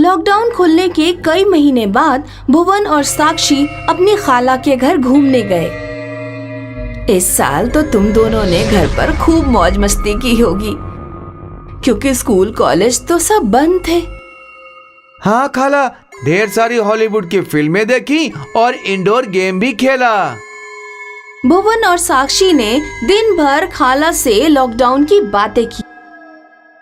Lockdown खुलने के कई महीने बाद भुवन और साक्षी अपनी खाला के घर घूमने गए। इस साल तो तुम दोनों ने घर पर खूब मौज मस्ती की होगी, क्योंकि स्कूल कॉलेज तो सब बंद थे। हाँ खाला, ढेर सारी हॉलीवुड की फिल्में देखी और इंडोर गेम भी खेला। भुवन और साक्षी ने दिन भर खाला से लॉकडाउन की बातें की।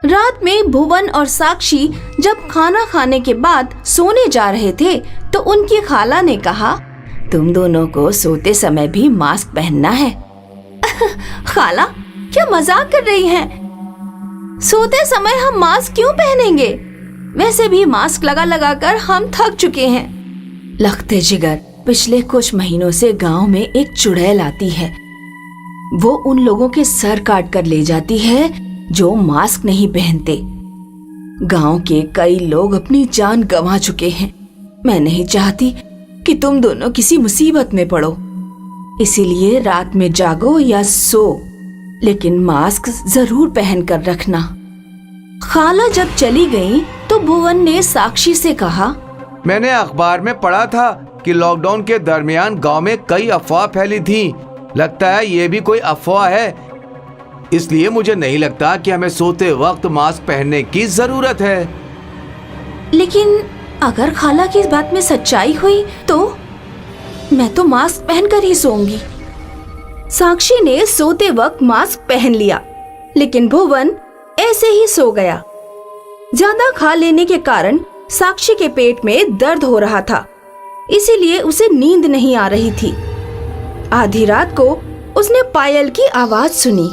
रात में भुवन और साक्षी जब खाना खाने के बाद सोने जा रहे थे तो उनकी खाला ने कहा, तुम दोनों को सोते समय भी मास्क पहनना है। खाला, क्या मजाक कर रही हैं? सोते समय हम मास्क क्यों पहनेंगे? वैसे भी मास्क लगा लगा कर हम थक चुके हैं। लगते जिगर, पिछले कुछ महीनों से गांव में एक चुड़ैल आती है। वो उन लोगों के सर काट कर ले जाती है जो मास्क नहीं पहनते। गांव के कई लोग अपनी जान गंवा चुके हैं। मैं नहीं चाहती कि तुम दोनों किसी मुसीबत में पड़ो, इसीलिए रात में जागो या सो, लेकिन मास्क जरूर पहन कर रखना। खाला जब चली गई तो भुवन ने साक्षी से कहा, मैंने अखबार में पढ़ा था कि लॉकडाउन के दरमियान गांव में कई अफवाह फैली थी। लगता है ये भी कोई अफवाह है, इसलिए मुझे नहीं लगता कि हमें सोते वक्त मास्क पहनने की जरूरत है। लेकिन अगर खाला की इस बात में सच्चाई हुई तो मैं तो मास्क पहनकर ही सोऊंगी। साक्षी ने सोते वक्त मास्क पहन लिया, लेकिन भुवन ऐसे ही सो गया। ज्यादा खा लेने के कारण साक्षी के पेट में दर्द हो रहा था, इसीलिए उसे नींद नहीं आ रही थी। आधी रात को उसने पायल की आवाज सुनी।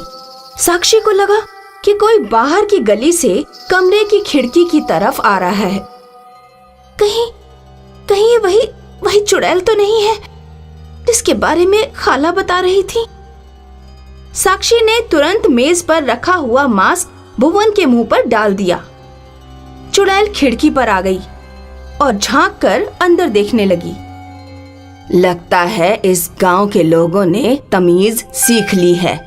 साक्षी को लगा कि कोई बाहर की गली से कमरे की खिड़की की तरफ आ रहा है। कहीं ये वही चुड़ैल तो नहीं है जिसके बारे में खाला बता रही थी। साक्षी ने तुरंत मेज पर रखा हुआ मास्क भुवन के मुंह पर डाल दिया। चुड़ैल खिड़की पर आ गई और झांक कर अंदर देखने लगी। लगता है इस गांव के लोगों ने तमीज सीख ली है।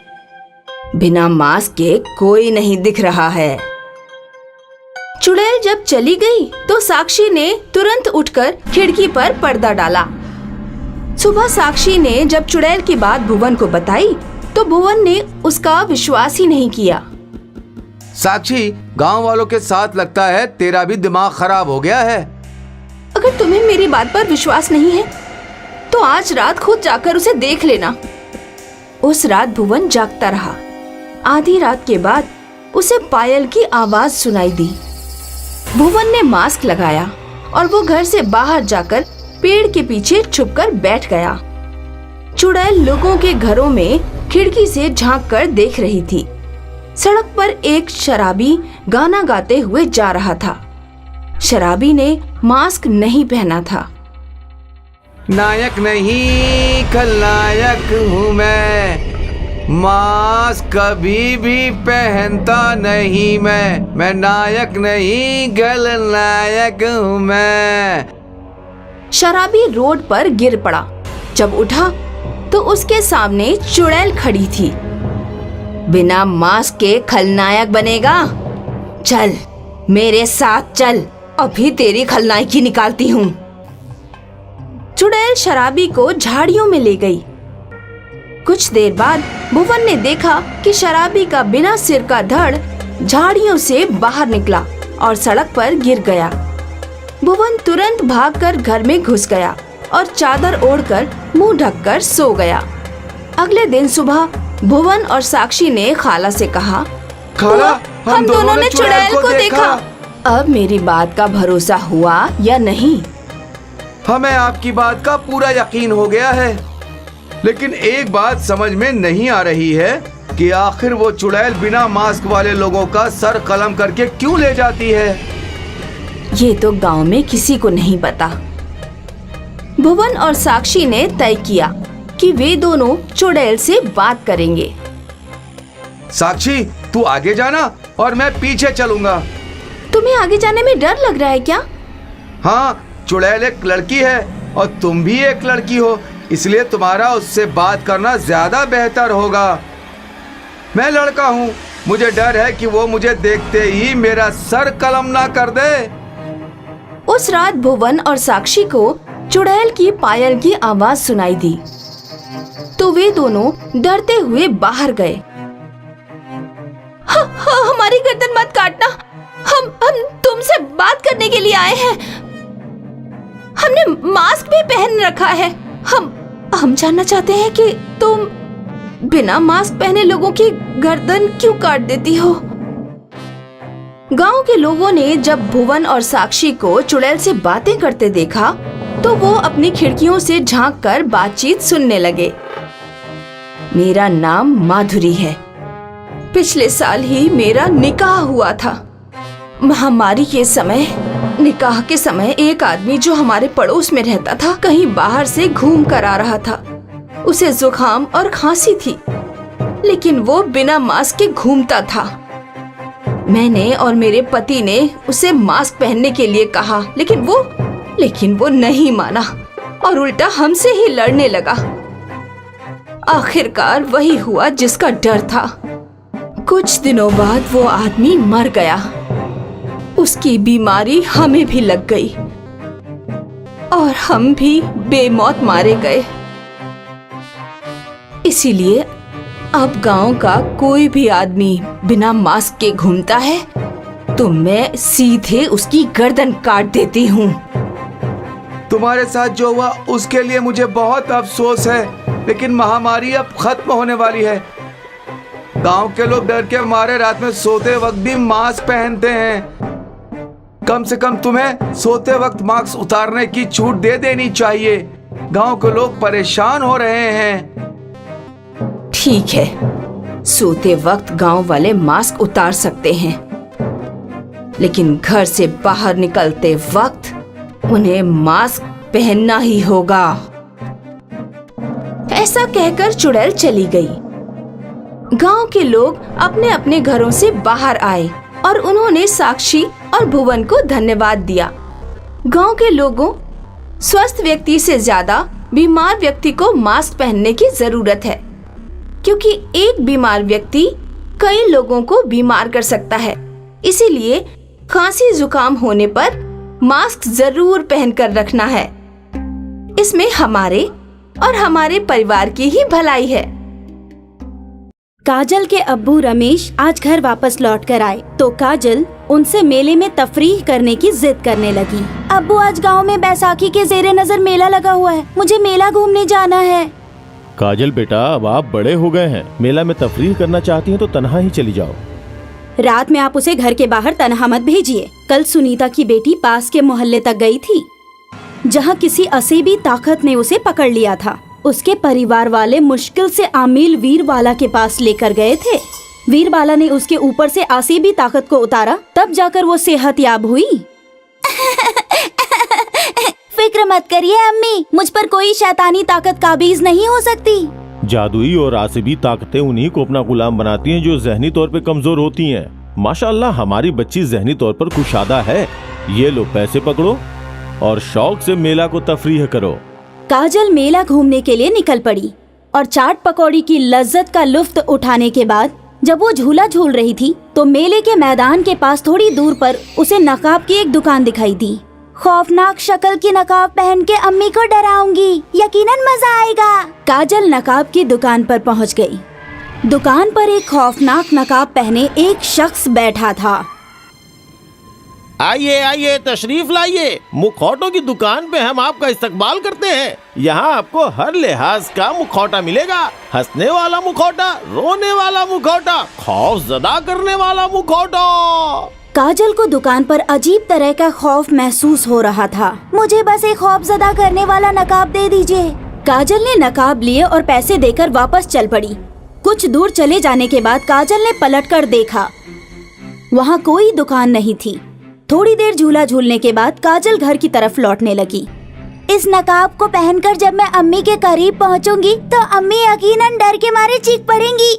बिना मास्क के कोई नहीं दिख रहा है। चुड़ैल जब चली गई तो साक्षी ने तुरंत उठकर खिड़की पर पर्दा डाला। सुबह साक्षी ने जब चुड़ैल की बात भुवन को बताई तो भुवन ने उसका विश्वास ही नहीं किया। साक्षी, गांव वालों के साथ लगता है तेरा भी दिमाग खराब हो गया है। अगर तुम्हें मेरी बात पर विश्वास नहीं है तो आज रात खुद जाकर उसे देख लेना। उस रात भुवन जागता रहा। आधी रात के बाद उसे पायल की आवाज सुनाई दी। भुवन ने मास्क लगाया और वो घर से बाहर जाकर पेड़ के पीछे छुपकर बैठ गया। चुड़ैल लोगों के घरों में खिड़की से झांक कर देख रही थी। सड़क पर एक शराबी गाना गाते हुए जा रहा था। शराबी ने मास्क नहीं पहना था। नायक नहीं खलनायक हूँ मैं, मास्क कभी भी पहनता नहीं मैं नायक नहीं खलनायक हूँ मैं। शराबी रोड पर गिर पड़ा। जब उठा तो उसके सामने चुड़ैल खड़ी थी। बिना मास्क के खलनायक बनेगा? चल मेरे साथ चल, अभी तेरी खलनायकी निकालती हूँ। चुड़ैल शराबी को झाड़ियों में ले गई। कुछ देर बाद भुवन ने देखा कि शराबी का बिना सिर का धड़ झाड़ियों से बाहर निकला और सड़क पर गिर गया। भुवन तुरंत भागकर घर में घुस गया और चादर ओढ़कर मुंह ढककर सो गया। अगले दिन सुबह भुवन और साक्षी ने खाला से कहा, खाला, हम दोनों ने चुड़ैल को देखा। अब मेरी बात का भरोसा हुआ या नहीं? हमें आपकी बात का पूरा यकीन हो गया है, लेकिन एक बात समझ में नहीं आ रही है कि आखिर वो चुड़ैल बिना मास्क वाले लोगों का सर कलम करके क्यों ले जाती है। ये तो गांव में किसी को नहीं पता। भुवन और साक्षी ने तय किया कि वे दोनों चुड़ैल से बात करेंगे। साक्षी, तू आगे जाना और मैं पीछे चलूंगा। तुम्हें आगे जाने में डर लग रहा है क्या? हाँ, चुड़ैल एक लड़की है और तुम भी एक लड़की हो, इसलिए तुम्हारा उससे बात करना ज्यादा बेहतर होगा। मैं लड़का हूँ, मुझे डर है कि वो मुझे देखते ही मेरा सर कलम ना कर दे। उस रात भुवन और साक्षी को चुड़ैल की पायल की आवाज सुनाई दी, तो वे दोनों डरते हुए बाहर गए। हमारी गर्दन मत काटना, हम तुमसे बात करने के लिए आए हैं। हमने मास्क भी पहन रखा है। हम जानना चाहते हैं कि तुम बिना मास्क पहने लोगों की गर्दन क्यों काट देती हो। गांव के लोगों ने जब भुवन और साक्षी को चुड़ैल से बातें करते देखा तो वो अपनी खिड़कियों से झांक कर बातचीत सुनने लगे। मेरा नाम माधुरी है। पिछले साल ही मेरा निकाह हुआ था। महामारी के समय, निकाह के समय एक आदमी जो हमारे पड़ोस में रहता था कहीं बाहर से घूम कर आ रहा था। उसे जुकाम और खांसी थी, लेकिन वो बिना मास्क के घूमता था। मैंने और मेरे पति ने उसे मास्क पहनने के लिए कहा, लेकिन वो नहीं माना और उल्टा हमसे ही लड़ने लगा। आखिरकार वही हुआ जिसका डर था। कुछ दिनों बाद वो आदमी मर गया। उसकी बीमारी हमें भी लग गई और हम भी बेमौत मारे गए। इसीलिए अब गांव का कोई भी आदमी बिना मास्क के घूमता है तो मैं सीधे उसकी गर्दन काट देती हूँ। तुम्हारे साथ जो हुआ उसके लिए मुझे बहुत अफसोस है, लेकिन महामारी अब खत्म होने वाली है। गांव के लोग डर के मारे रात में सोते वक्त भी मास्क पहनते हैं। कम से कम तुम्हें सोते वक्त मास्क उतारने की छूट दे देनी चाहिए। गांव के लोग परेशान हो रहे हैं। ठीक है, सोते वक्त गांव वाले मास्क उतार सकते हैं, लेकिन घर से बाहर निकलते वक्त उन्हें मास्क पहनना ही होगा। ऐसा कहकर चुड़ैल चली गई। गांव के लोग अपने अपने घरों से बाहर आए और उन्होंने साक्षी और भुवन को धन्यवाद दिया। गांव के लोगों, स्वस्थ व्यक्ति से ज्यादा बीमार व्यक्ति को मास्क पहनने की जरूरत है, क्योंकि एक बीमार व्यक्ति कई लोगों को बीमार कर सकता है। इसीलिए खांसी जुकाम होने पर मास्क जरूर पहनकर रखना है। इसमें हमारे और हमारे परिवार की ही भलाई है। काजल के अब्बू रमेश आज घर वापस लौट कर आए तो काजल उनसे मेले में तफरीह करने की जिद करने लगी। अब्बू, आज गांव में बैसाखी के जेरे नजर मेला लगा हुआ है, मुझे मेला घूमने जाना है। काजल बेटा, अब आप बड़े हो गए हैं, मेला में तफरीह करना चाहती हैं तो तन्हा ही चली जाओ। रात में आप उसे घर के बाहर तन्हा मत भेजिए। कल सुनीता की बेटी पास के मोहल्ले तक गई थी, जहाँ किसी असीबी ताकत ने उसे पकड़ लिया था। उसके परिवार वाले मुश्किल से आमिल वीरबाला के पास लेकर गए थे। वीरबाला ने उसके ऊपर से असीबी ताकत को उतारा, तब जाकर वो सेहतयाब हुई। फिक्र मत करिए अम्मी, मुझ पर कोई शैतानी ताकत काबिज नहीं हो सकती। जादुई और आसिबी ताकतें उन्हीं को अपना गुलाम बनाती हैं जो जहनी तौर पे कमजोर होती हैं। माशाअल्लाह, हमारी बच्ची जहनी तौर पर कुशादा है। ये लो पैसे पकड़ो और शौक से मेला को तफरीह करो। काजल मेला घूमने के लिए निकल पड़ी और चाट पकौड़ी की लज्जत का लुफ्त उठाने के बाद जब वो झूला झूल रही थी तो मेले के मैदान के पास थोड़ी दूर पर उसे नकाब की एक दुकान दिखाई दी। खौफनाक शक्ल की नकाब पहन के अम्मी को डराऊंगी, यकीनन मजा आएगा। काजल नकाब की दुकान पर पहुंच गई। दुकान पर एक खौफनाक नकाब पहने एक शख्स बैठा था। आइए आइए, तशरीफ लाइए। मुखौटों की दुकान पे हम आपका इस्तकबाल करते हैं। यहाँ आपको हर लिहाज का मुखौटा मिलेगा। हंसने वाला मुखौटा, रोने वाला मुखौटा, खौफ ज़दा करने वाला मुखौटा। काजल को दुकान पर अजीब तरह का खौफ महसूस हो रहा था। मुझे बस एक खौफजदा करने वाला नकाब दे दीजिए। काजल ने नकाब लिए और पैसे देकर वापस चल पड़ी। कुछ दूर चले जाने के बाद काजल ने पलटकर देखा, वहाँ कोई दुकान नहीं थी। थोड़ी देर झूला झूलने के बाद काजल घर की तरफ लौटने लगी। इस नकाब को पहनकर जब मैं अम्मी के करीब पहुँचूंगी तो अम्मी यकीनन डर के मारे चीख पड़ेंगी।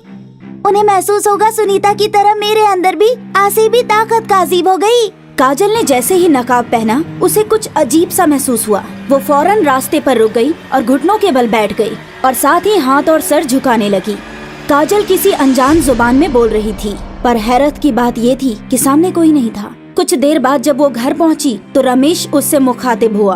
उन्हें महसूस होगा सुनीता की तरह मेरे अंदर भी आसिबी ताकत काजिब हो गई। काजल ने जैसे ही नकाब पहना उसे कुछ अजीब सा महसूस हुआ। वो फौरन रास्ते पर रुक गई और घुटनों के बल बैठ गई और साथ ही हाथ और सर झुकाने लगी। काजल किसी अनजान जुबान में बोल रही थी, पर हैरत की बात ये थी कि सामने कोई नहीं था। कुछ देर बाद जब वो घर पहुंची तो रमेश उससे मुखातिब हुआ।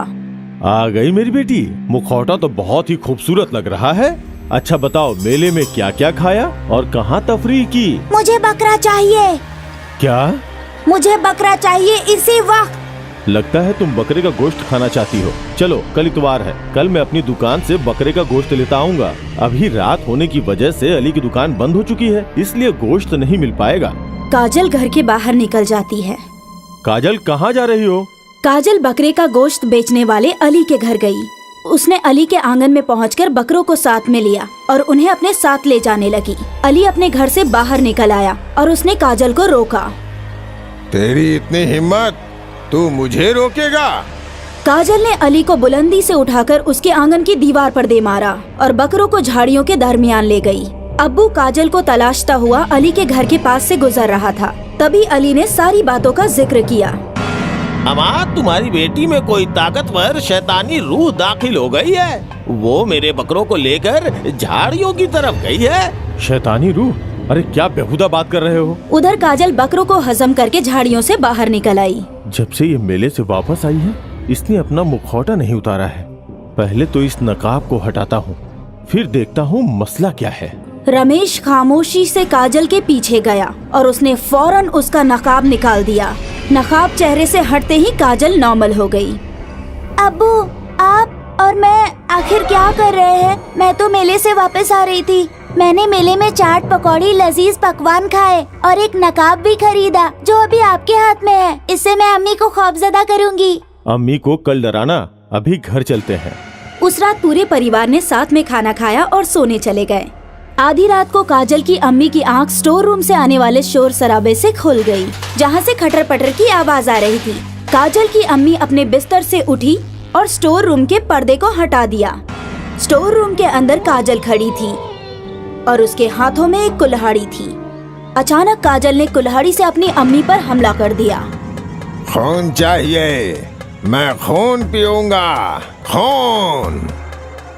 आ गई मेरी बेटी, मुखौटा तो बहुत ही खूबसूरत लग रहा है। अच्छा बताओ, मेले में क्या क्या खाया और कहाँ तफरीह की? मुझे बकरा चाहिए। क्या? मुझे बकरा चाहिए इसी वक्त। लगता है तुम बकरे का गोश्त खाना चाहती हो। चलो, कल इतवार है, कल मैं अपनी दुकान से बकरे का गोश्त लेता आऊंगा। अभी रात होने की वजह से अली की दुकान बंद हो चुकी है, इसलिए गोश्त नहीं मिल पाएगा। काजल घर के बाहर निकल जाती है। काजल, कहाँ जा रही हो? काजल बकरे का गोश्त बेचने वाले अली के घर गई। उसने अली के आंगन में पहुंचकर बकरों को साथ में लिया और उन्हें अपने साथ ले जाने लगी। अली अपने घर से बाहर निकल आया और उसने काजल को रोका। तेरी इतनी हिम्मत, तू मुझे रोकेगा? काजल ने अली को बुलंदी से उठाकर उसके आंगन की दीवार पर दे मारा और बकरों को झाड़ियों के दरमियान ले गई। अब्बू काजल को तलाशता हुआ अली के घर के पास से गुजर रहा था। तभी अली ने सारी बातों का जिक्र किया। अम्मा, तुम्हारी बेटी में कोई ताकतवर शैतानी रूह दाखिल हो गई है। वो मेरे बकरों को लेकर झाड़ियों की तरफ गई है। शैतानी रूह? अरे क्या बेहुदा बात कर रहे हो? उधर काजल बकरों को हजम करके झाड़ियों से बाहर निकल आई। जब से ये मेले से वापस आई है, इसने अपना मुखौटा नहीं उतारा है। पहले तो इस नकाब को हटाता हूँ, फिर देखता हूँ मसला क्या है। रमेश खामोशी से काजल के पीछे गया और उसने फौरन उसका नकाब निकाल दिया। नकाब चेहरे से हटते ही काजल नॉर्मल हो गई। अब्बू, आप और मैं आखिर क्या कर रहे हैं? मैं तो मेले से वापस आ रही थी। मैंने मेले में चाट, पकौड़ी, लजीज पकवान खाए और एक नकाब भी खरीदा जो अभी आपके हाथ में है। इससे मैं अम्मी को खौफजदा करूंगी। अम्मी को कल डराना, अभी घर चलते हैं। उस रात पूरे परिवार ने साथ में खाना खाया और सोने चले गए। आधी रात को काजल की अम्मी की आंख स्टोर रूम से आने वाले शोर शराबे से खुल गई, जहां से खटर पटर की आवाज आ रही थी। काजल की अम्मी अपने बिस्तर से उठी और स्टोर रूम के पर्दे को हटा दिया। स्टोर रूम के अंदर काजल खड़ी थी और उसके हाथों में एक कुल्हाड़ी थी। अचानक काजल ने कुल्हाड़ी से अपनी अम्मी पर हमला कर दिया। खून चाहिए, मैं खून पीऊंगा, खून।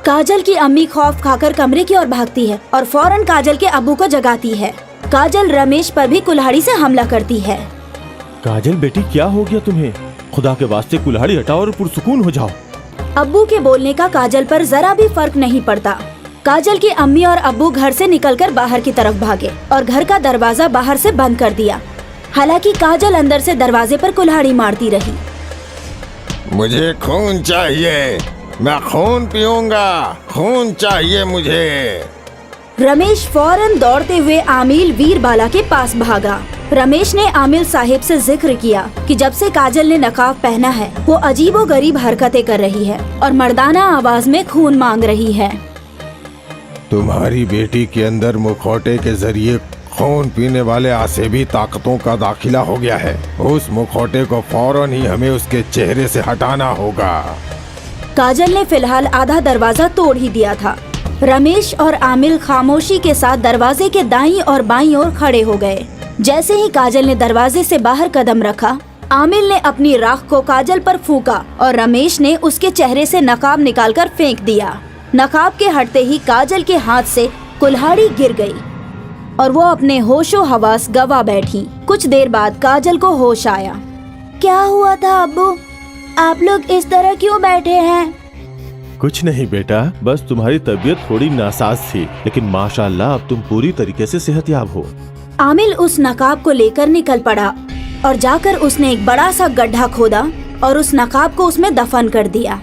काजल की अम्मी खौफ खाकर कमरे की ओर भागती है और फौरन काजल के अब्बू को जगाती है। काजल रमेश पर भी कुल्हाड़ी से हमला करती है। काजल बेटी, क्या हो गया तुम्हें? खुदा के वास्ते कुल्हाड़ी हटाओ और पुरसुकून हो जाओ। अब्बू के बोलने का काजल पर जरा भी फर्क नहीं पड़ता। काजल की अम्मी और अब्बू घर से निकलकर बाहर की तरफ भागे और घर का दरवाजा बाहर से बंद कर दिया। हालांकि काजल अंदर से दरवाजे पर कुल्हाड़ी मारती रही। मुझे खून चाहिए, मैं खून पीऊंगा, खून चाहिए मुझे। रमेश फौरन दौड़ते हुए आमिल वीरबाला के पास भागा। रमेश ने आमिल साहिब से जिक्र किया कि जब से काजल ने नकाब पहना है वो अजीबोगरीब हरकतें कर रही है और मर्दाना आवाज में खून मांग रही है। तुम्हारी बेटी के अंदर मुखौटे के जरिए खून पीने वाले आसेबी ताकतों का दाखिला हो गया है। उस मुखौटे को फौरन ही हमें उसके चेहरे से हटाना होगा। काजल ने फिलहाल आधा दरवाजा तोड़ ही दिया था। रमेश और आमिल खामोशी के साथ दरवाजे के दाईं और बाईं ओर खड़े हो गए। जैसे ही काजल ने दरवाजे से बाहर कदम रखा, आमिल ने अपनी राख को काजल पर फूंका और रमेश ने उसके चेहरे से नकाब निकालकर फेंक दिया। नकाब के हटते ही काजल के हाथ से कुल्हाड़ी गिर गई और वो अपने होशो हवास गवा बैठी। कुछ देर बाद काजल को होश आया। क्या हुआ था अब्बू? आप लोग इस तरह क्यों बैठे हैं? कुछ नहीं बेटा, बस तुम्हारी तबीयत थोड़ी नासाज थी, लेकिन माशाअल्लाह अब तुम पूरी तरीके से सेहतयाब हो। आमिल उस नकाब को लेकर निकल पड़ा और जाकर उसने एक बड़ा सा गड्ढा खोदा और उस नकाब को उसमें दफन कर दिया।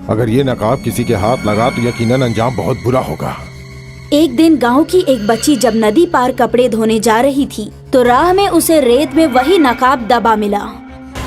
अगर ये नकाब किसी के हाथ लगा तो यकीनन अंजाम बहुत बुरा होगा। एक दिन गांव की एक बच्ची जब नदी पार कपड़े धोने जा रही थी तो राह में उसे रेत में वही नकाब दबा मिला।